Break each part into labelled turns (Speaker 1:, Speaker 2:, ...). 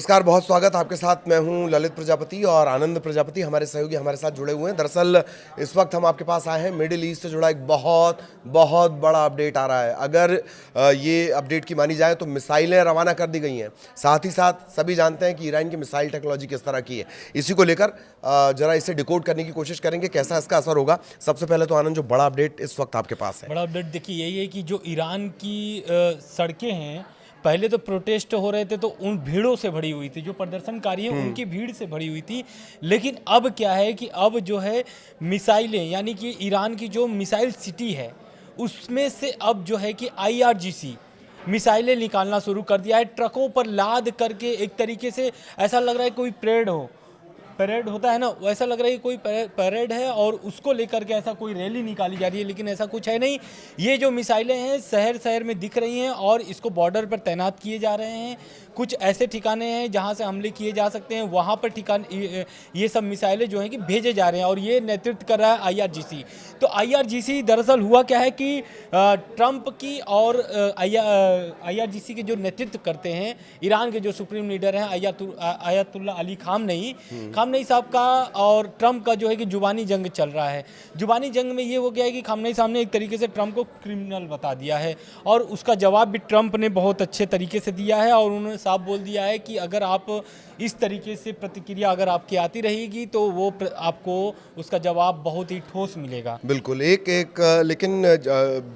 Speaker 1: नमस्कार, बहुत स्वागत आपके साथ। मैं हूं ललित प्रजापति और आनंद प्रजापति हमारे सहयोगी हमारे साथ जुड़े हुए हैं। दरअसल इस वक्त हम आपके पास आए हैं, मिडिल ईस्ट से जुड़ा एक बहुत बहुत बड़ा अपडेट आ रहा है। अगर ये अपडेट की मानी जाए तो मिसाइलें रवाना कर दी गई हैं। साथ ही साथ सभी जानते हैं कि ईरान की मिसाइल टेक्नोलॉजी किस तरह की है। इसी को लेकर जरा इसे डिकोड करने की कोशिश करेंगे, कैसा इसका असर होगा। सबसे पहले तो आनंद, जो बड़ा अपडेट इस वक्त आपके पास है।
Speaker 2: बड़ा अपडेट देखिए यही है कि जो ईरान की सड़कें हैं, पहले तो प्रोटेस्ट हो रहे थे तो उन भीड़ों से भरी हुई थी, जो प्रदर्शनकारी हैं उनकी भीड़ से भरी हुई थी। लेकिन अब क्या है कि अब जो है मिसाइलें, यानी कि ईरान की जो मिसाइल सिटी है उसमें से अब जो है कि IRGC मिसाइलें निकालना शुरू कर दिया है। ट्रकों पर लाद करके एक तरीके से ऐसा लग रहा है कोई परेड होता है ना, वैसा लग रहा है कि कोई परेड है और उसको लेकर के ऐसा कोई रैली निकाली जा रही है, लेकिन ऐसा कुछ है नहीं। ये जो मिसाइलें हैं शहर शहर में दिख रही हैं और इसको बॉर्डर पर तैनात किए जा रहे हैं। कुछ ऐसे ठिकाने हैं जहां से हमले किए जा सकते हैं, वहां पर ये सब मिसाइलें जो हैं कि भेजे जा रहे हैं और ये नेतृत्व कर रहा है IRGC। तो IRGC दरअसल हुआ क्या है कि ट्रंप की और IRGC के जो नेतृत्व करते हैं ईरान के जो सुप्रीम लीडर हैं आयतुल्ला अली खामनेई साहब का और ट्रंप का जो है कि जुबानी जंग चल रहा है। जुबानी जंग में ये हो गया है कि खामनेई साहब ने एक तरीके से ट्रंप को क्रिमिनल बता दिया है और उसका जवाब भी ट्रंप ने बहुत अच्छे तरीके से दिया है और उन्होंने साफ बोल दिया है कि अगर आप इस तरीके से प्रतिक्रिया अगर आपकी आती रहेगी तो वो आपको उसका जवाब बहुत ही ठोस मिलेगा।
Speaker 1: बिल्कुल लेकिन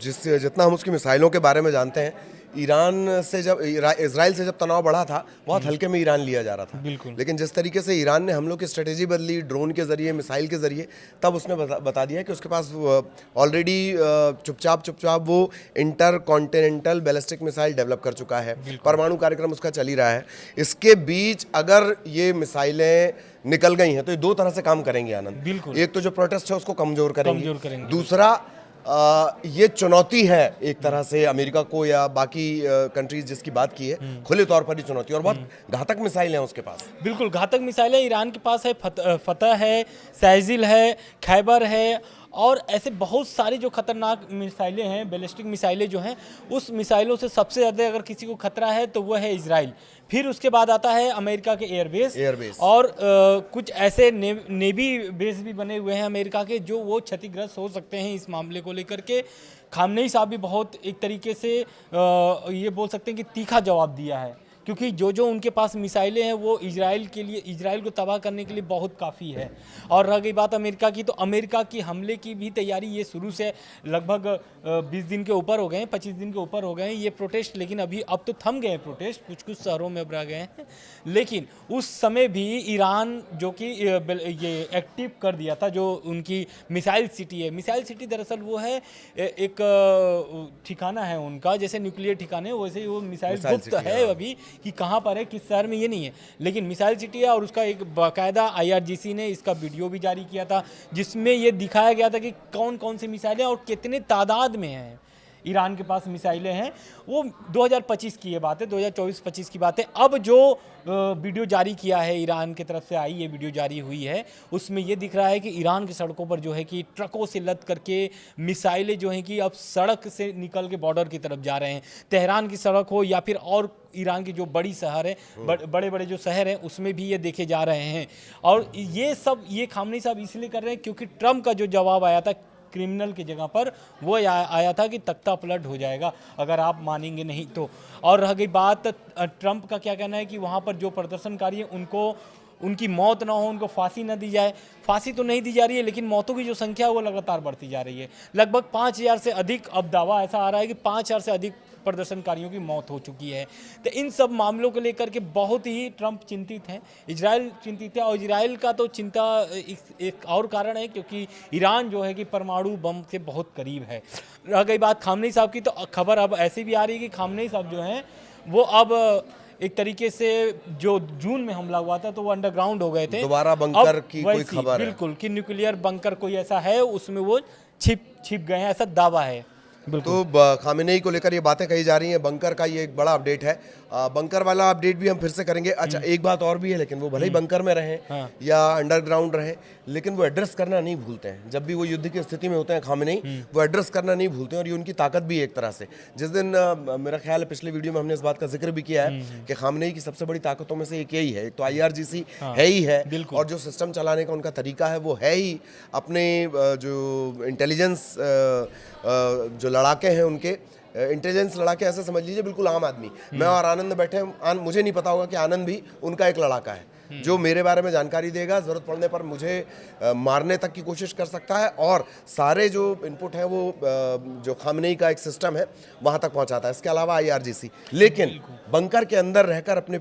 Speaker 1: जितना हम उसकी मिसाइलों के बारे में जानते हैं, ईरान से जब इजराइल से जब तनाव बढ़ा था, बहुत हल्के में ईरान लिया जा रहा था।
Speaker 2: बिल्कुल।
Speaker 1: लेकिन जिस तरीके से ईरान ने हमलों की स्ट्रेटेजी बदली, ड्रोन के जरिए, मिसाइल के जरिए, तब उसने बता दिया कि उसके पास ऑलरेडी चुपचाप वो inter continental ballistic missile develop कर चुका है। परमाणु कार्यक्रम उसका चल ही रहा है। इसके बीच अगर ये मिसाइलें निकल गई हैं तो ये दो तरह से काम करेंगे आनंद।
Speaker 2: बिल्कुल।
Speaker 1: एक तो जो प्रोटेस्ट है उसको कमजोर करेंगे।
Speaker 2: करेंगे।
Speaker 1: दूसरा, ये चुनौती है एक तरह से अमेरिका को या बाकी कंट्रीज जिसकी बात की है, खुले तौर पर ही चुनौती, और बहुत घातक मिसाइल हैं उसके पास।
Speaker 2: बिल्कुल घातक मिसाइलें ईरान के पास है। फतह है, सैजिल है, खैबर है और ऐसे बहुत सारी जो खतरनाक मिसाइलें हैं, बैलिस्टिक मिसाइलें जो हैं, उस मिसाइलों से सबसे ज़्यादा अगर किसी को खतरा है तो वह है इजराइल। फिर उसके बाद आता है अमेरिका के एयरबेस और कुछ ऐसे नेवी बेस भी बने हुए हैं अमेरिका के, जो वो क्षतिग्रस्त हो सकते हैं इस मामले को लेकर के। खामनेई साहब भी बहुत एक तरीके से ये बोल सकते हैं कि तीखा जवाब दिया है, क्योंकि जो उनके पास मिसाइलें हैं वो इजराइल को तबाह करने के लिए बहुत काफ़ी है। और रह गई बात अमेरिका की, तो अमेरिका की हमले की भी तैयारी ये शुरू से लगभग 20 दिन के ऊपर हो गए हैं, 25 दिन के ऊपर हो गए हैं ये प्रोटेस्ट। लेकिन अब तो थम गए हैं प्रोटेस्ट, कुछ शहरों में अब रह गए हैं। लेकिन उस समय भी ईरान जो कि ये एक्टिव कर दिया था जो उनकी मिसाइल सिटी है। मिसाइल सिटी दरअसल वो है एक ठिकाना है उनका, जैसे न्यूक्लियर ठिकाने वैसे ही वो मिसाइल गुप्त है अभी कि कहाँ पर है, किस शहर में, ये नहीं है, लेकिन मिसाइल सिटी है। और उसका एक बाकायदा IRGC ने इसका वीडियो भी जारी किया था जिसमें ये दिखाया गया था कि कौन कौन सी मिसाइलें और कितने तादाद में हैं ईरान के पास मिसाइलें हैं। वो 2025 की ये बात है, 2024-25 की बात है। अब जो वीडियो जारी किया है ईरान की तरफ से आई, ये वीडियो जारी हुई है, उसमें ये दिख रहा है कि ईरान की सड़कों पर जो है कि ट्रकों से लद करके मिसाइलें जो हैं कि अब सड़क से निकल के बॉर्डर की तरफ जा रहे हैं। तेहरान की सड़क हो या फिर और ईरान की जो बड़ी शहर है, बड़े बड़े जो शहर हैं, उसमें भी ये देखे जा रहे हैं। और ये खामनेई साहब इसलिए कर रहे हैं क्योंकि ट्रंप का जो जवाब आया था क्रिमिनल की जगह पर, वो आया था कि तख्ता पलट हो जाएगा अगर आप मानेंगे नहीं तो। और रह गई बात ट्रंप का क्या कहना है कि वहाँ पर जो प्रदर्शनकारी हैं उनकी मौत ना हो, उनको फांसी ना दी जाए। फांसी तो नहीं दी जा रही है, लेकिन मौतों की जो संख्या है वो लगातार बढ़ती जा रही है। लगभग 5000 से अधिक, अब दावा ऐसा आ रहा है कि 5000 से अधिक प्रदर्शनकारियों की मौत हो चुकी है। तो इन सब मामलों को लेकर के बहुत ही ट्रंप चिंतित हैं, इजराइल चिंतित है। और इजराइल का तो चिंता एक और कारण है क्योंकि ईरान जो है कि परमाणु बम के बहुत करीब है। रह गई बात खामनेई साहब की, तो खबर अब ऐसी भी आ रही है कि खामनेई साहब जो हैं वो अब एक तरीके से जो जून में हमला हुआ था तो वो अंडरग्राउंड हो गए थे,
Speaker 1: दोबारा बंकर की कोई खबर है?
Speaker 2: बिल्कुल कि न्यूक्लियर बंकर कोई ऐसा है, उसमें वो छिप गए हैं, ऐसा दावा है।
Speaker 1: तो खामेनेई को लेकर ये बातें कही जा रही हैं, बंकर का ये एक बड़ा अपडेट है। बंकर वाला अपडेट भी हम फिर से करेंगे। अच्छा, एक बात और भी है, लेकिन वो भले ही बंकर में रहें या अंडरग्राउंड रहें, लेकिन वो एड्रेस करना नहीं भूलते हैं। जब भी वो युद्ध की स्थिति में होते हैं खामेनेई, वो एड्रेस करना नहीं भूलते हैं, और ये उनकी ताकत भी है एक तरह से। जिस दिन मेरा ख्याल है पिछले वीडियो में हमने इस बात का जिक्र भी किया है कि खामेनेई की सबसे बड़ी ताकतों में से एक यही है। एक तो IRGC है ही है, और जो सिस्टम चलाने का उनका तरीका है वो है ही। अपने जो इंटेलिजेंस जो लड़ाके हैं, उनके इंटेलिजेंस लड़ाके ऐसे समझ लीजिए बिल्कुल आम आदमी। मैं और आनंद बैठे हैं, मुझे नहीं पता होगा कि आनंद भी उनका एक लड़ाका है, जो मेरे बारे में जानकारी देगा, ज़रूरत पड़ने पर मुझे मारने तक की कोशिश कर सकता है, और सारे जो इनपुट हैं वो जो खामेनेई का एक सिस्टम है वहाँ तक पहुँचाता है। इसके अलावा IRGC, लेकिन बंकर के अंदर रहकर अपने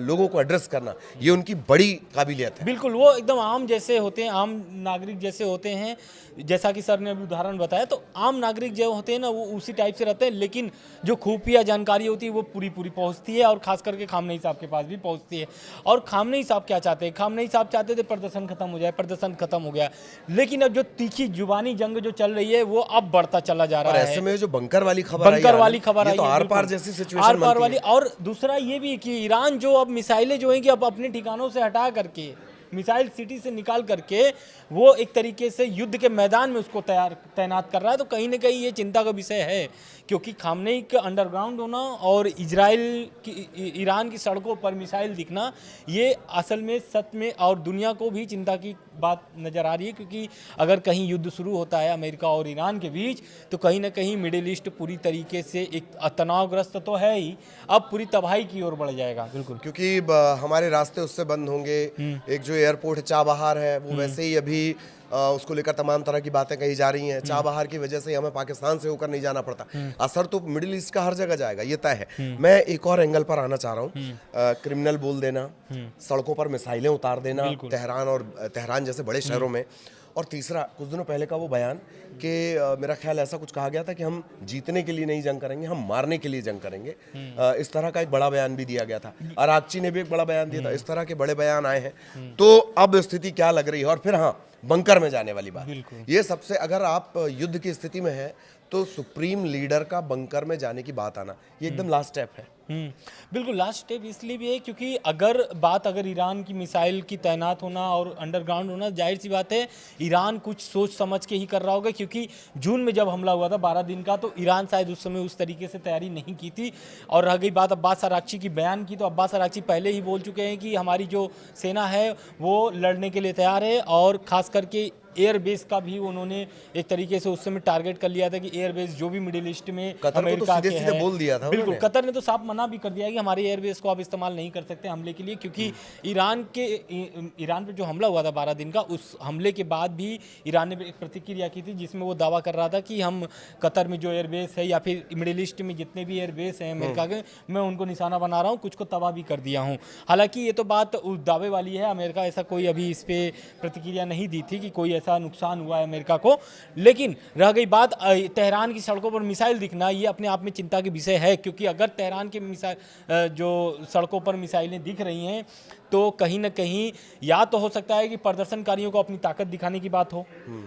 Speaker 1: लोगों को एड्रेस करना, ये उनकी बड़ी काबिलियत है।
Speaker 2: बिल्कुल, वो एकदम आम जैसे होते हैं, आम नागरिक जैसे होते हैं। जैसा कि सर ने अभी उदाहरण बताया, तो आम नागरिक जो होते हैं ना, वो उसी टाइप से रहते हैं, लेकिन जो खुफिया जानकारी होती है वो पूरी पहुंचती है, और खास करके खामेनेई साहब के पास भी पहुंचती है। और खामेनेई साहब क्या चाहते हैं? खामेनेई साहब चाहते थे प्रदर्शन खत्म हो जाए, प्रदर्शन खत्म हो गया, लेकिन अब जो तीखी जुबानी जंग जो चल रही है वो अब बढ़ता चला जा रहा है।
Speaker 1: ऐसे में जो बंकर वाली खबर आई है, तो आर पार जैसी सिचुएशन
Speaker 2: आर पार वाली। और दूसरा ये भी कि ईरान जो अब मिसाइलें जो हैं कि अब अपने ठिकानों से हटा करके, मिसाइल सिटी से निकाल करके वो एक तरीके से युद्ध के मैदान में उसको तैनात कर रहा है, तो कहीं ना कहीं ये चिंता का विषय है। क्योंकि खामेनेई का अंडरग्राउंड होना और इजराइल की, ईरान की सड़कों पर मिसाइल दिखना, ये असल में सच में और दुनिया को भी चिंता की बात नज़र आ रही है। क्योंकि अगर कहीं युद्ध शुरू होता है अमेरिका और ईरान के बीच, तो कहीं ना कहीं मिडिल ईस्ट पूरी तरीके से एक तनावग्रस्त तो है ही, अब पूरी तबाही की ओर बढ़ जाएगा। बिल्कुल,
Speaker 1: क्योंकि हमारे रास्ते उससे बंद होंगे। एक जो एयरपोर्ट चाबहार है, वो वैसे ही अभी उसको लेकर तमाम तरह की बातें कही जा रही हैं। चाबहार की वजह से हमें पाकिस्तान से होकर नहीं जाना पड़ता। असर तो मिडिल ईस्ट का हर जगह जाएगा, ये तय है। मैं एक और एंगल पर आना चाह रहा हूँ। क्रिमिनल बोल देना, सड़कों पर मिसाइलें उतार देना तेहरान जैसे बड़े शहरों में, और तीसरा कुछ दिनों पहले का वो बयान कि मेरा ख्याल ऐसा कुछ कहा गया था कि हम जीतने के लिए नहीं जंग करेंगे, हम मारने के लिए जंग करेंगे। इस तरह का एक बड़ा बयान भी दिया गया था। अरागची ने भी एक बड़ा बयान दिया था। इस तरह के बड़े बयान आए हैं। तो अब स्थिति क्या लग रही है? और फिर हाँ, बंकर में जाने वाली बात, ये सबसे, अगर आप युद्ध की स्थिति में है तो सुप्रीम लीडर का बंकर में जाने की बात आना, ये एकदम लास्ट स्टेप है।
Speaker 2: बिल्कुल लास्ट स्टेप इसलिए भी है क्योंकि अगर ईरान की मिसाइल की तैनात होना और अंडरग्राउंड होना, जाहिर सी बात है ईरान कुछ सोच समझ के ही कर रहा होगा। क्योंकि जून में जब हमला हुआ था 12 दिन का, तो ईरान शायद उस समय उस तरीके से तैयारी नहीं की थी। और रह गई बात अब्बास अरागची की बयान की, तो अब्बास अरागची पहले ही बोल चुके हैं कि हमारी जो सेना है वो लड़ने के लिए तैयार है। और ख़ास करके एयरबेस का भी उन्होंने एक तरीके से उस समय टारगेट कर लिया था कि एयरबेस जो भी मिडिल ईस्ट में अमेरिका के है,
Speaker 1: बोल दिया था।
Speaker 2: बिल्कुल, कतर ने तो साफ मना भी कर दिया कि हमारे एयरबेस को आप इस्तेमाल नहीं कर सकते हमले के लिए। क्योंकि ईरान पे जो हमला हुआ था 12 दिन का, उस हमले के बाद भी ईरान ने एक प्रतिक्रिया की थी जिसमें वो दावा कर रहा था कि हम कतर में जो एयरबेस है या फिर मिडिल ईस्ट में जितने भी एयरबेस हैं अमेरिका के, मैं उनको निशाना बना रहा हूँ, कुछ को तबाह भी कर दिया हूँ। हालांकि ये तो बात उस दावे वाली है, अमेरिका ऐसा कोई अभी इस पर प्रतिक्रिया नहीं दी थी कि कोई ऐसा नुकसान हुआ है अमेरिका को। लेकिन रह गई बात तेहरान की सड़कों पर मिसाइल दिखना, ये अपने आप में चिंता के विषय है। क्योंकि अगर तेहरान के जो सड़कों पर मिसाइलें दिख रही हैं, तो कहीं ना कहीं या तो हो सकता है कि प्रदर्शनकारियों को अपनी ताकत दिखाने की बात हो,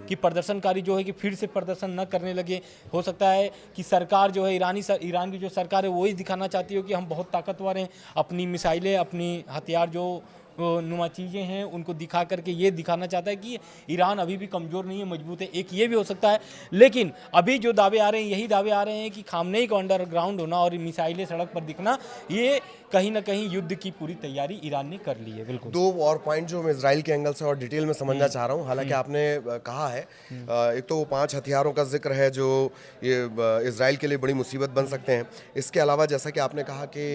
Speaker 2: कि प्रदर्शनकारी जो है कि फिर से प्रदर्शन न करने लगे। हो सकता है कि सरकार जो है ईरान की जो सरकार है वही दिखाना चाहती हो कि हम बहुत ताकतवर हैं, अपनी मिसाइलें, अपनी हथियार जो नुमा चीज़ें हैं उनको दिखा करके ये दिखाना चाहता है कि ईरान अभी भी कमज़ोर नहीं है, मजबूत है। एक ये भी हो सकता है। लेकिन अभी जो दावे आ रहे हैं, यही दावे आ रहे हैं कि खामेनेई का अंडरग्राउंड होना और मिसाइलें सड़क पर दिखना, ये कहीं ना कहीं युद्ध की पूरी तैयारी ईरान ने कर ली है। बिल्कुल,
Speaker 1: दो और पॉइंट जो मैं इजराइल के एंगल से और डिटेल में समझना चाह रहा हूँ। हालांकि आपने कहा है, एक तो वो 5 हथियारों का जिक्र है जो ये इजराइल के लिए बड़ी मुसीबत बन सकते हैं। इसके अलावा जैसा कि आपने कहा कि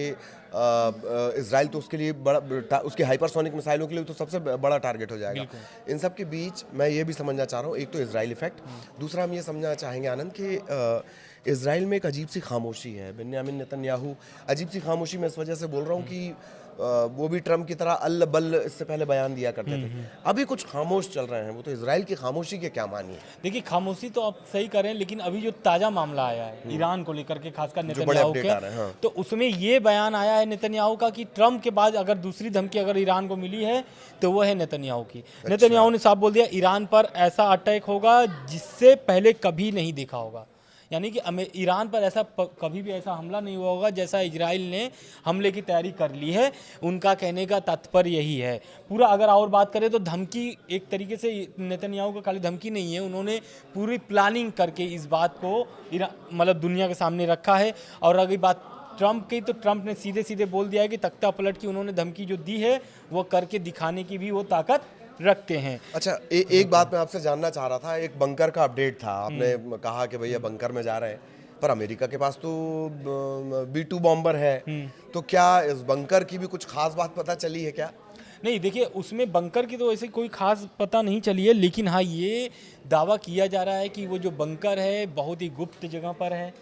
Speaker 1: इजराइल तो उसके लिए बड़ा, उसकी हाइपरसोनिक मिसाइलों के लिए तो सबसे बड़ा टारगेट हो जाएगा। इन सब के बीच मैं ये भी समझना चाह रहा हूँ, एक तो इजराइल इफेक्ट, दूसरा हम ये समझना चाहेंगे आनंद कि इजराइल में एक अजीब सी खामोशी है। बेन्यामिन नेतन्याहू, अजीब सी खामोशी मैं इस वजह से बोल रहा हूँ कि वो भी ट्रम्प की तरह अल्ल बल्ल इससे पहले बयान दिया करते थे, अभी कुछ खामोश चल रहे हैं। वो तो इजराइल की खामोशी के क्या मानिए?
Speaker 2: देखिए, खामोशी तो आप सही करें, लेकिन अभी जो ताज़ा मामला आया है ईरान को लेकर के, खासकर नेतन्याहू के,
Speaker 1: हाँ।
Speaker 2: तो उसमें ये बयान आया है नेतन्याहू का कि ट्रम्प के बाद अगर दूसरी धमकी अगर ईरान को मिली है तो वो है नेतन्याहू की। नेतन्याहू ने साफ बोल दिया ईरान पर ऐसा अटैक होगा जिससे पहले कभी नहीं देखा होगा। यानी कि ईरान पर ऐसा कभी भी ऐसा हमला नहीं हुआ होगा जैसा इजराइल ने हमले की तैयारी कर ली है। उनका कहने का तात्पर्य यही है पूरा। अगर और बात करें तो धमकी एक तरीके से नेतन्याहू को खाली धमकी नहीं है, उन्होंने पूरी प्लानिंग करके इस बात को मतलब दुनिया के सामने रखा है। और अगर बात ट्रंप की, तो ट्रंप ने सीधे सीधे बोल दिया है कि तख्ता पलट की उन्होंने धमकी जो दी है वो करके दिखाने की भी वो ताकत रखते हैं।
Speaker 1: अच्छा, एक बात मैं आपसे जानना चाह रहा था, एक बंकर का अपडेट था, आपने कहा कि भैया बंकर में जा रहे हैं, पर अमेरिका के पास तो B-2 बॉम्बर है, तो क्या इस बंकर की भी कुछ खास बात पता चली है क्या?
Speaker 2: नहीं, देखिए उसमें बंकर की तो ऐसे कोई खास पता नहीं चली है, लेकिन हाँ ये दावा किया जा रहा है कि वो जो बंकर है बहुत ही गुप्त जगह पर है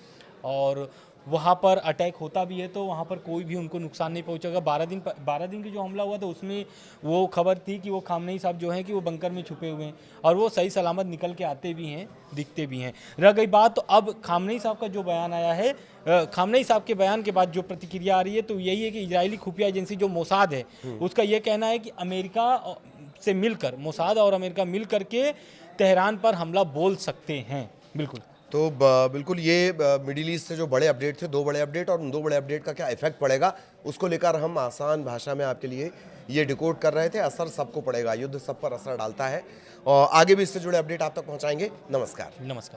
Speaker 2: और वहाँ पर अटैक होता भी है तो वहाँ पर कोई भी उनको नुकसान नहीं पहुँचेगा। 12 दिन की जो हमला हुआ था उसमें वो खबर थी कि वो खामनेई साहब जो हैं कि वो बंकर में छुपे हुए हैं और वो सही सलामत निकल के आते भी हैं, दिखते भी हैं। रह गई बात तो अब खामनेई साहब का जो बयान आया है, खामनेई साहब के बयान के बाद जो प्रतिक्रिया आ रही है तो यही है कि इजरायली खुफिया एजेंसी जो मोसाद है उसका ये कहना है कि अमेरिका से मिलकर, मोसाद और अमेरिका मिल करके तेहरान पर हमला बोल सकते हैं। बिल्कुल,
Speaker 1: तो बिल्कुल ये मिडिल ईस्ट से जो बड़े अपडेट थे, 2 बड़े अपडेट, और उन 2 बड़े अपडेट का क्या इफेक्ट पड़ेगा उसको लेकर हम आसान भाषा में आपके लिए ये डिकोड कर रहे थे। असर सबको पड़ेगा, युद्ध सब पर असर डालता है और आगे भी इससे जुड़े अपडेट आप तक पहुंचाएंगे। नमस्कार।
Speaker 2: नमस्कार।